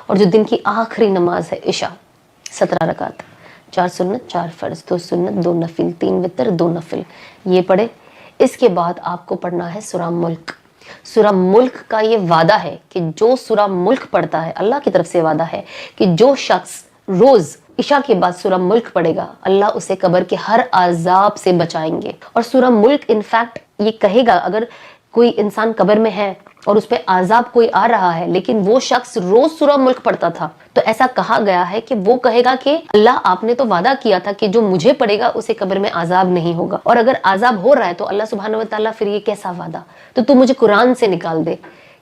اور جو دن کی آخری نماز ہے عشاء 17 رکعت، 4 سنت 4 فرض، 2 سنت 2 نفل، 3 وتر 2 نفل، یہ پڑھے۔ اس کے بعد آپ کو پڑھنا ہے سورہ ملک۔ سورہ ملک کا یہ وعدہ ہے کہ جو سورہ ملک پڑھتا ہے، اللہ کی طرف سے وعدہ ہے کہ جو شخص روز عشاء کے بعد سورہ ملک پڑھے گا، اللہ اسے قبر کے ہر عذاب سے بچائیں گے۔ اور سورہ ملک انفیکٹ یہ کہے گا، اگر کوئی انسان قبر میں ہے اور اس پہ عذاب کوئی آ رہا ہے لیکن وہ شخص روز سورہ ملک پڑھتا تھا، تو ایسا کہا گیا ہے کہ وہ کہے گا کہ اللہ آپ نے تو وعدہ کیا تھا کہ جو مجھے پڑھے گا اسے قبر میں عذاب نہیں ہوگا، اور اگر عذاب ہو رہا ہے تو اللہ سبحانہ وتعالیٰ پھر یہ کیسا وعدہ، تو مجھے قرآن سے نکال دے،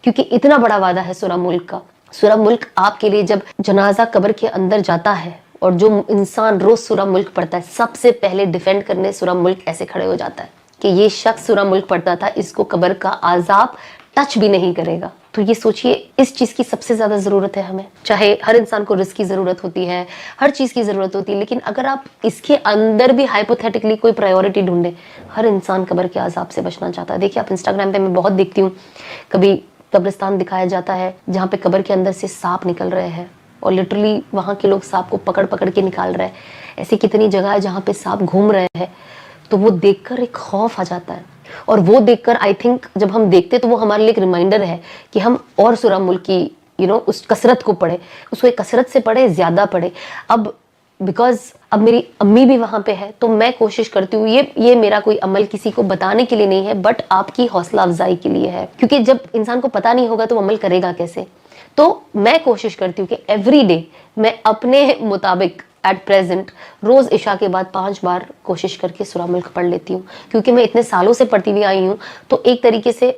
کیونکہ اتنا بڑا وعدہ ہے سورہ ملک کا۔ سورہ ملک آپ کے لیے جب جنازہ قبر کے اندر جاتا ہے اور جو انسان روز سورہ ملک پڑھتا ہے، سب سے پہلے ڈیفینڈ کرنے سورہ ملک ایسے کھڑے ہو جاتا ہے کہ یہ شخص سورہ ملک پڑھتا تھا، اس کو قبر کا عذاب ٹچ بھی نہیں کرے گا۔ تو یہ سوچئے اس چیز کی سب سے زیادہ ضرورت ہے ہمیں، چاہے ہر انسان کو رزق کی ضرورت ہوتی ہے، ہر چیز کی ضرورت ہوتی ہے، لیکن اگر آپ اس کے اندر بھی ہائپوتھیٹکلی کوئی پرائیورٹی ڈھونڈیں، ہر انسان قبر کے عذاب سے بچنا چاہتا ہے۔ دیکھیں آپ انسٹاگرام پہ میں بہت دیکھتی ہوں، کبھی قبرستان دکھایا جاتا ہے جہاں پہ قبر کے اندر سے سانپ نکل رہے ہیں اور لٹرلی وہاں کے لوگ سانپ کو پکڑ پکڑ کے نکال رہے ہیں۔ ایسی کتنی جگہ ہے جہاں پہ سانپ گھوم رہے ہیں، تو وہ دیکھ کر ایک خوف آ جاتا ہے، اور وہ دیکھ کر آئی تھنک جب ہم دیکھتے تو وہ ہمارے لیے ایک ریمائنڈر ہے کہ ہم اور سورہ ملک کی اس کثرت کو پڑھے، اس کو ایک کثرت سے پڑھے، زیادہ پڑھے۔ اب بیکاز اب میری امی بھی وہاں پہ ہے تو میں کوشش کرتی ہوں، یہ میرا کوئی عمل کسی کو بتانے کے لیے نہیں ہے، بٹ آپ کی حوصلہ افزائی کے لیے ہے، کیونکہ جب انسان کو پتہ نہیں ہوگا تو عمل کرے گا کیسے۔ تو میں کوشش کرتی ہوں کہ ایوری ڈے میں اپنے مطابق ایٹ پریزنٹ روز عشاء کے بعد 5 بار کوشش کر کے سورہ ملک پڑھ لیتی ہوں، کیونکہ میں اتنے سالوں سے پڑھتی ہوئی آئی ہوں، تو ایک طریقے سے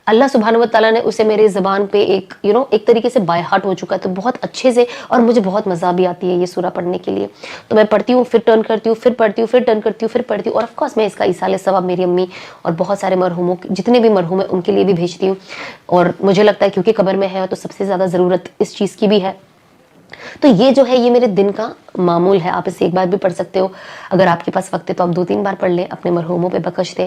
اللہ سبحانہ وتعالیٰ نے اسے میرے زبان پہ ایک طریقے سے بائی ہارٹ ہو چکا ہے، تو بہت اچھے سے، اور مجھے بہت مزہ بھی آتی ہے یہ سورہ پڑھنے کے لیے۔ تو میں پڑھتی ہوں، پھر ٹرن کرتی ہوں، پھر پڑھتی ہوں، پھر ٹرن کرتی ہوں، پھر پڑھتی ہوں، اور آف کورس میں اس کا ایصال ثواب میری امی اور بہت سارے مرحوموں جتنے بھی مرحوم ہیں ان کے لیے بھی بھیجتی ہوں، اور مجھے لگتا ہے کیونکہ قبر میں ہے تو سب سے زیادہ ضرورت اس چیز کی بھی ہے۔ تو یہ جو ہے یہ میرے دن کا معمول ہے، آپ اسے ایک بار بھی پڑھ سکتے ہو، اگر آپ کے پاس وقت ہے تو آپ 2-3 بار پڑھ لیں، اپنے مرحوموں پہ بخش دیں۔